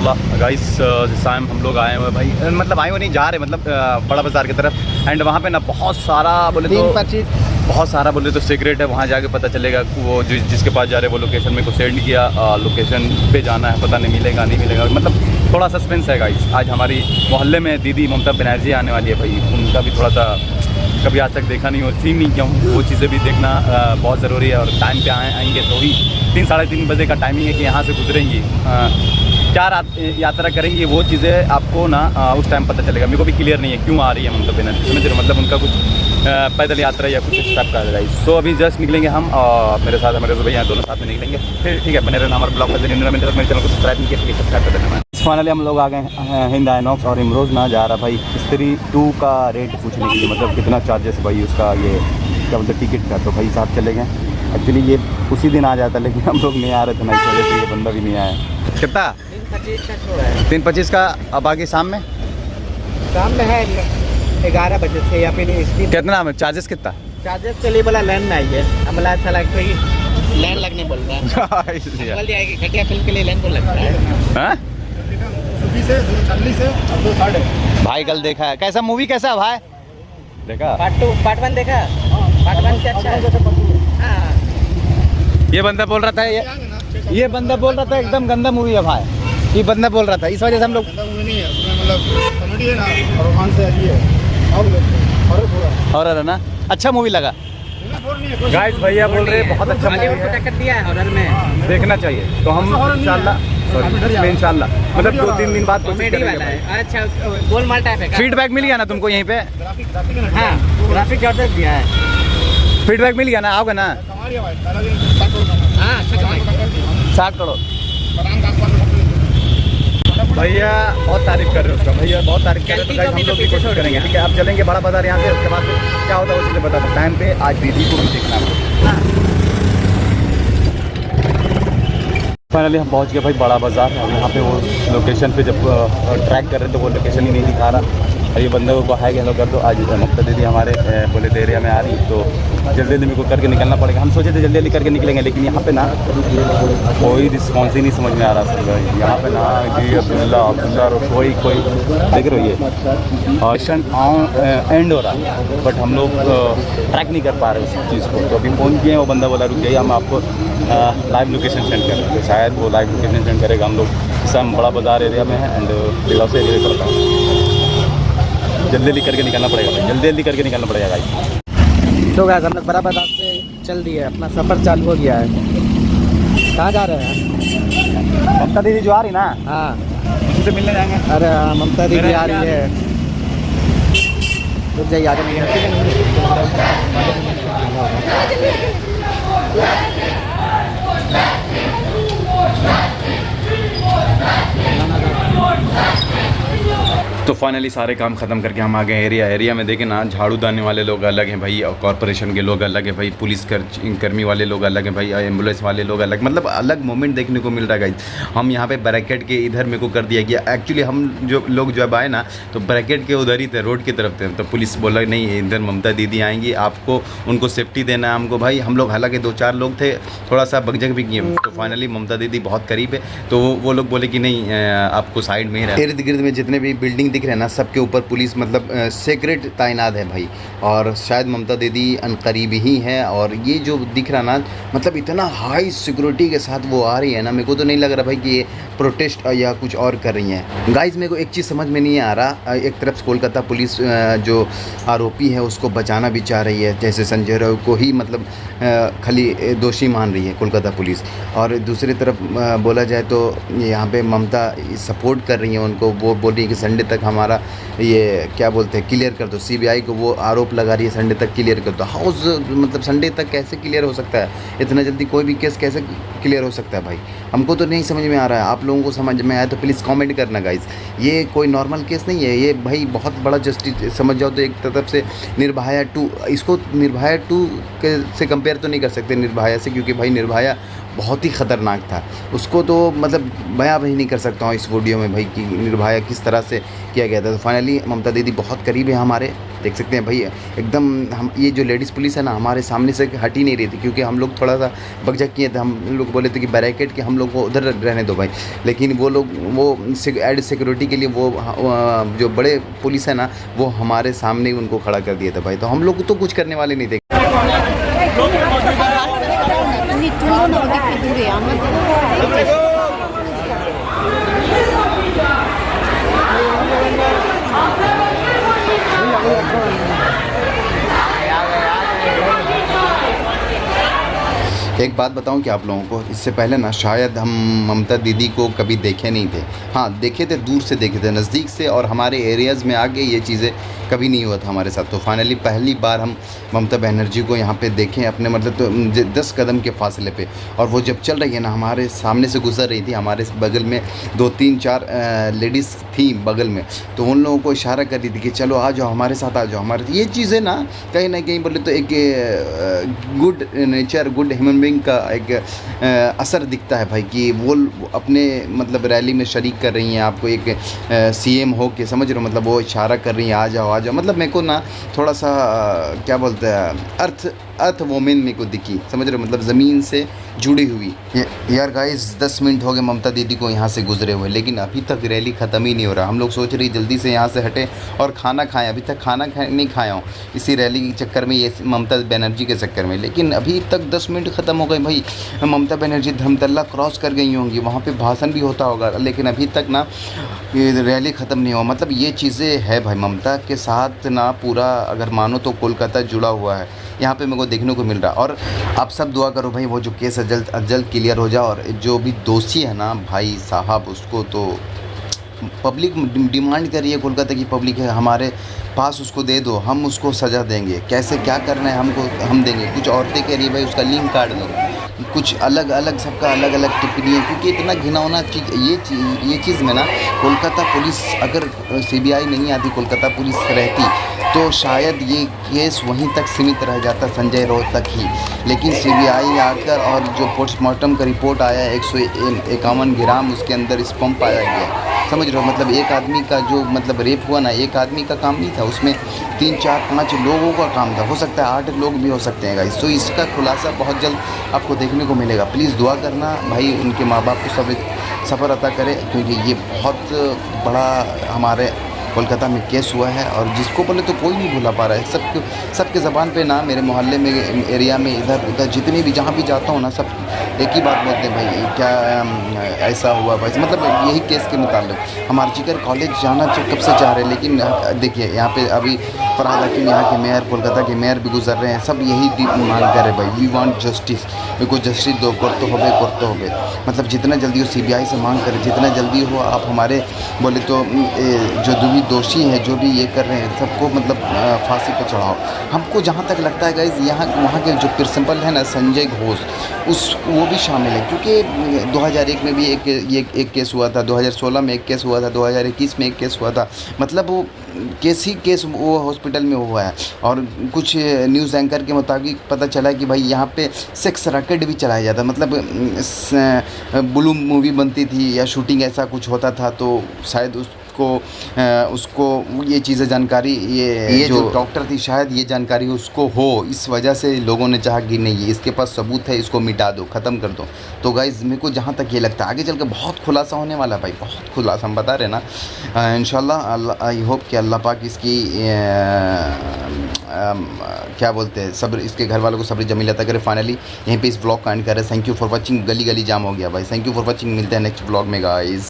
वरहमतुल्लाह। Guys इस time हम लोग आए हुए भाई, मतलब आए हुए नहीं, जा रहे मतलब बड़ा बाज़ार की तरफ। एंड वहाँ पे ना बहुत सारा बोले तो बहुत सारा बोले तो सीक्रेट है, वहाँ जाके पता चलेगा। वो जिसके पास जा रहे हैं वो लोकेशन मेरे को सेंड किया, लोकेशन पे जाना है, पता नहीं मिलेगा नहीं मिलेगा, मतलब थोड़ा सस्पेंस है गाइस। आज हमारी मोहल्ले में दीदी ममता बनर्जी आने वाली है भाई, उनका भी थोड़ा सा कभी आज तक देखा नहीं हो, सीन नहीं क्यों, वो चीज़ें भी देखना बहुत ज़रूरी है। और टाइम पे आएंगे तो ही 3 साढ़े 3 बजे का टाइमिंग है कि यहाँ से गुजरेंगी, क्या यात्रा करेंगी, वो चीज़ें आपको ना उस टाइम पता चलेगा। मेरे को भी क्लियर नहीं है क्यों आ रही है ममता बनर्जी, समझ रहे हो, मतलब उनका कुछ पैदल यात्रा या कुछ इस टाइप का है। सो अभी जस्ट निकलेंगे हम, और मेरे साथ हमारे भैया दोनों साथ में निकलेंगे। फिर ठीक है, बने रहना हमारे ब्लॉग पर। मेरे चैनल को सब्सक्राइब नहीं किया, सब्सक्राइब कर देना। फाइनली हम लोग आ गए हिंद आइनॉक्स, और इमरोज़ ना जा रहा भाई स्त्री 2 का रेट पूछने के लिए, मतलब कितना चार्जेस भाई उसका, ये क्या बोलते टिकट का। तो भाई साहब चले गए, एक्चुअली ये उसी दिन आ जाता, लेकिन हम लोग नहीं आ रहे थे ना, इस वजह से ये बंदा भी नहीं आया। कितना 3:25 का। अब आगे शाम में है 11 बजे से, या फिर कितना चार्जेस कितना? चार्जेस के लिए बोला लाइन में आइए, हमला अच्छा लगता है लाइन लगने बोल रहा है। बोल दिया कि घटिया फिल्म के लिए लाइन को लगता है। से 240 से 2:30 भाई कल देखा है, कैसा मूवी कैसा है भाई? देखा पार्ट 1 देखा, पार्ट 1 क्या अच्छा है। ये बंदा बोल रहा था, ये बंदा बोल रहा था एकदम गंदा मूवी है भाई, ये बंदा बोल रहा था, इस वजह से हम लोग नहीं है उसमें, मतलब कॉमेडी है ना, और रोमांस है, ये है हॉरर है ना, अच्छा मूवी लगा। गाइस भैया बोल रहे हैं बहुत अच्छा मूवी है, टक्कर दिया है हॉरर में, देखना चाहिए। तो हम इंशाल्लाह मतलब 2-3 दिन बाद कॉमेडी वाला है। अच्छा गोलमाल टाइप है। फीडबैक मिल गया ना तुमको यहीं पे? हाँ ग्राफिक जबरदस्त दिया है, फीडबैक मिल गया ना, आओगे ना? हाँ 60 करोड़ भैया बहुत तारीफ कर रहे हो उसका, भैया बहुत तारीफ कर रहे हो। तो हम लोग भी कोशिश करेंगे, ठीक है। आप चलेंगे बड़ा बाजार यहाँ से, उसके बाद क्या होता है वो चीज़ें बता दो टाइम पे। आज दीदी को भी देखना है। फाइनली हम पहुँच गए भाई बड़ा बाज़ार, और यहाँ पे वो लोकेशन पे जब ट्रैक कर रहे थे वो लोकेशन ही नहीं दिखा रहा, और ये बंदे को हाई हेलो कर दो। आज ममता दीदी हमारे पुलिस एरिया में आ रही, तो जल्दी जल्दी मेरे को करके निकलना पड़ेगा। हम सोचे थे जल्दी जल्दी करके निकलेंगे, लेकिन यहाँ पे ना कोई रिस्पॉन्स ही नहीं समझ में आ रहा है। यहाँ पे ना जी अब्दुल्ला कोई देख रहे हो, ये ऑप्शन एंड हो रहा है, बट हम लोग ट्रैक नहीं कर पा रहे उस चीज़ को। तो अभी फ़ोन किए, वो बंदा बोला रुक जाइए, हम आपको लाइव लोकेशन सेंड कर रहे हैं। शायद वो लाइव लोकेशन सेंड करेगा। हम लोग इस टाइम बड़ा बाज़ार एरिया में है, एंड बिलास एरिया में पड़ता है। जल्दी जल्दी करके निकलना पड़ेगा भाई, जल्दी जल्दी करके निकलना पड़ेगा भाई। तो गाइस हम लोग बड़ा बाजार से चल दिए, अपना सफ़र चालू हो गया है। कहाँ जा रहे हैं? ममता दीदी जो आ रही ना, हाँ उनसे मिलने जाएंगे। अरे हाँ ममता दीदी आ रही है, रुक जाइए आगे तो फाइनली सारे काम ख़त्म करके हम आ गए एरिया में। देखें ना, झाड़ू दाने वाले लोग अलग हैं भाई, और कॉरपोरेशन के लोग अलग हैं भाई, पुलिस कर्मी वाले लोग अलग हैं भाई, एम्बुलेंस वाले लोग अलग, मतलब अलग मोमेंट देखने को मिल रहा है गाइस। हम यहाँ पे ब्रैकेट के इधर मेरे को कर दिया गया, एक्चुअली हम जो लोग जब आए ना तो ब्रैकेट के उधर ही थे, रोड की तरफ थे। तो पुलिस बोला नहीं इधर ममता दीदी आएंगी, आपको उनको सेफ्टी देना है हमको भाई। हम लोग हालांकि 2-4 लोग थे, थोड़ा सा बगजग भी किए। तो फाइनली ममता दीदी बहुत करीब है, तो वो लोग बोले कि नहीं आपको साइड में ही रहना। इर्द गिर्द में जितने भी बिल्डिंग दिख रहे हैं ना, सबके ऊपर पुलिस मतलब सेक्रेट तैनात है भाई, और शायद ममता दीदी अनकरीब ही है। और ये जो दिख रहा ना, मतलब इतना हाई सिक्योरिटी के साथ वो आ रही है ना, मेरे को तो नहीं लग रहा भाई कि ये प्रोटेस्ट या कुछ और कर रही हैं। गाइस मेरे को एक चीज़ समझ में नहीं आ रहा, एक तरफ कोलकाता पुलिस जो आरोपी है उसको बचाना भी चाह रही है, जैसे संजय राव को ही मतलब खाली दोषी मान रही है कोलकाता पुलिस, और दूसरी तरफ बोला जाए तो यहाँ पे ममता सपोर्ट कर रही है उनको। वो बोल रही है कि संडे तक हमारा ये क्या बोलते हैं क्लियर कर दो, सीबीआई को वो आरोप लगा रही है संडे तक क्लियर कर दो। हाउस मतलब संडे तक कैसे क्लियर हो सकता है? इतना जल्दी कोई भी केस कैसे क्लियर हो सकता है भाई? हमको तो नहीं समझ में आ रहा है। आप लोगों को समझ में आया तो प्लीज़ कमेंट करना गाइस। ये कोई नॉर्मल केस नहीं है, ये भाई बहुत बड़ा जस्टिस समझ जाओ। तो एक तरफ से निर्भया 2, इसको निर्भया 2 से कंपेयर तो नहीं कर सकते निर्भया से, क्योंकि भाई निर्भया बहुत ही ख़तरनाक था। उसको तो मतलब बयां भी नहीं कर सकता हूँ इस वीडियो में भाई कि निर्भया किस तरह से किया गया था। तो फाइनली ममता दीदी बहुत करीब है हमारे, देख सकते हैं भाई एकदम। हम ये जो लेडीज़ पुलिस है ना हमारे सामने से हट ही नहीं रही थी, क्योंकि हम लोग थोड़ा सा बकझक किए थे। हम लोग बोले थे कि बैरिकेड के हम लोग को उधर रहने दो भाई, लेकिन वो लोग वो एड सिक्योरिटी के लिए वो जो बड़े पुलिस है ना वो हमारे सामने ही उनको खड़ा कर दिया था भाई। तो हम लोग तो कुछ करने वाले नहीं थे। एक बात बताऊं कि आप लोगों को, इससे पहले ना शायद हम ममता दीदी को कभी देखे नहीं थे। हाँ देखे थे, दूर से देखे थे, नज़दीक से और हमारे एरियाज़ में आके ये चीज़ें कभी नहीं हुआ था हमारे साथ। तो फाइनली पहली बार हम ममता बनर्जी को यहाँ पे देखें अपने मतलब तो 10 कदम के फासले पे। और वो जब चल रही है ना हमारे सामने से गुजर रही थी, हमारे बगल में 2-3-4 लेडीज़ थी बगल में, तो उन लोगों को इशारा कर रही थी कि चलो आ जाओ हमारे साथ, आ जाओ हमारे। ये चीज़ें ना कहीं बोले तो एक good nature, good human being का एक असर दिखता है भाई, कि वो अपने मतलब रैली में शरीक कर रही हैं आपको एक सीएम हो के, समझ रहे हो, मतलब वो इशारा कर रही हैं आ जाओ आ जाओ। मतलब मेरे को ना थोड़ा सा क्या बोलते हैं अर्थ वोमेन मेरे को दिखी, समझ रहे हो, मतलब ज़मीन से जुड़ी हुई। यार गाइस 10 मिनट हो गए ममता दीदी को यहाँ से गुजरे हुए, लेकिन अभी तक रैली ख़त्म ही नहीं हो रहा। हम लोग सोच रहे जल्दी से यहाँ से हटे और खाना खाएं, अभी तक खाना नहीं खाया हूँ इसी रैली के चक्कर में, ये ममता बनर्जी के चक्कर में। लेकिन अभी तक 10 मिनट ख़त्म हो गए भाई। ममता बनर्जी धर्मतल्ला क्रॉस कर गई होंगी, वहाँ पर भाषण भी होता होगा, लेकिन अभी तक ना रैली ख़त्म नहीं हुआ। मतलब ये चीज़ें है भाई, ममता के साथ ना पूरा अगर मानो तो कोलकाता जुड़ा हुआ है यहाँ पे मेरे को देखने को मिल रहा। और आप सब दुआ करो भाई वो जो केस है जल्द क्लियर हो जाए, और जो भी दोषी है ना भाई साहब उसको तो पब्लिक डिमांड कर रही है, कोलकाता की पब्लिक है, हमारे पास उसको दे दो, हम उसको सज़ा देंगे। कैसे क्या करना है हमको हम देंगे। कुछ औरतें कह रही है भाई उसका लिंक काट दो, कुछ अलग सबका अलग टिप्पणी है, क्योंकि इतना घिनौना चीज़ ये चीज़ में ना कोलकाता पुलिस, अगर सीबीआई नहीं आती, कोलकाता पुलिस रहती तो शायद ये केस वहीं तक सीमित रह जाता, संजय राउत तक ही। लेकिन सीबीआई आकर और जो पोस्टमार्टम का रिपोर्ट आया 151 ग्राम उसके अंदर स्पर्म पाया गया, समझ रहे हो, मतलब एक आदमी का जो मतलब रेप हुआ ना, एक आदमी का काम नहीं था, उसमें 3-4-5 लोगों का काम था, हो सकता है 8 लोग भी हो सकते हैं गाइस। तो इसका खुलासा बहुत जल्द आपको देखने को मिलेगा। प्लीज़ दुआ करना भाई, उनके माँ बाप को सब्र अता करे, क्योंकि ये बहुत बड़ा हमारे कोलकाता में केस हुआ है, और जिसको बोले तो कोई नहीं भुला पा रहा है। सबके ज़बान पे ना, मेरे मोहल्ले में एरिया में इधर उधर जितने भी जहाँ भी जाता हूँ ना, सब एक ही बात बोलते हैं भाई क्या ऐसा हुआ भाई, मतलब यही केस के मुताबिक। हम आर्जिकर कॉलेज जाना कब से चाह रहे हैं, लेकिन देखिए यहाँ पे अभी फरहाद हकीम यहाँ के मेयर, कोलकाता के मेयर भी गुजर रहे हैं, सब यही मांग कर रहे भाई, वी वांट जस्टिस, मेरे को जस्टिस दो, करते हो। मतलब जितना जल्दी हो सीबीआई से मांग करें, जितना जल्दी हो आप हमारे बोले तो जो भी दोषी हैं, जो भी ये कर रहे हैं, सबको मतलब फांसी पर चढ़ाओ। हमको जहाँ तक लगता है गाइज वहाँ के जो प्रिंसिपल है ना संजय घोष, वो भी शामिल है, क्योंकि 2001 में भी एक केस हुआ था, 2016 में एक केस हुआ था, 2021 में एक केस हुआ था। मतलब वो केस वो हॉस्पिटल में हुआ है। और कुछ न्यूज़ एंकर के मुताबिक पता चला कि भाई यहाँ पे सेक्स रैकेट भी चलाया जाता, मतलब ब्लू मूवी बनती थी या शूटिंग ऐसा कुछ होता था, तो शायद उसको ये चीज़ें जानकारी, ये जो डॉक्टर थी शायद ये जानकारी उसको हो, इस वजह से लोगों ने चाहा कि नहीं इसके पास सबूत है, इसको मिटा दो, ख़त्म कर दो। तो गाइज़ मेरे को जहाँ तक ये लगता है आगे चल के बहुत खुलासा होने वाला है भाई, बहुत खुलासा, हम बता रहे ना। इंशाल्लाह आई होप कि अल्लाह पाक इसकी क्या बोलते हैं सब्र, इसके घर वालों को सब्र जमील अता करे। फाइनली यहीं पे इस व्लॉग का एंड कर रहे हैं। Thank you for watching. गली जाम हो गया भाई, थैंक यू फॉर वॉचिंग, मिलते हैं नेक्स्ट व्लॉग में गाइस।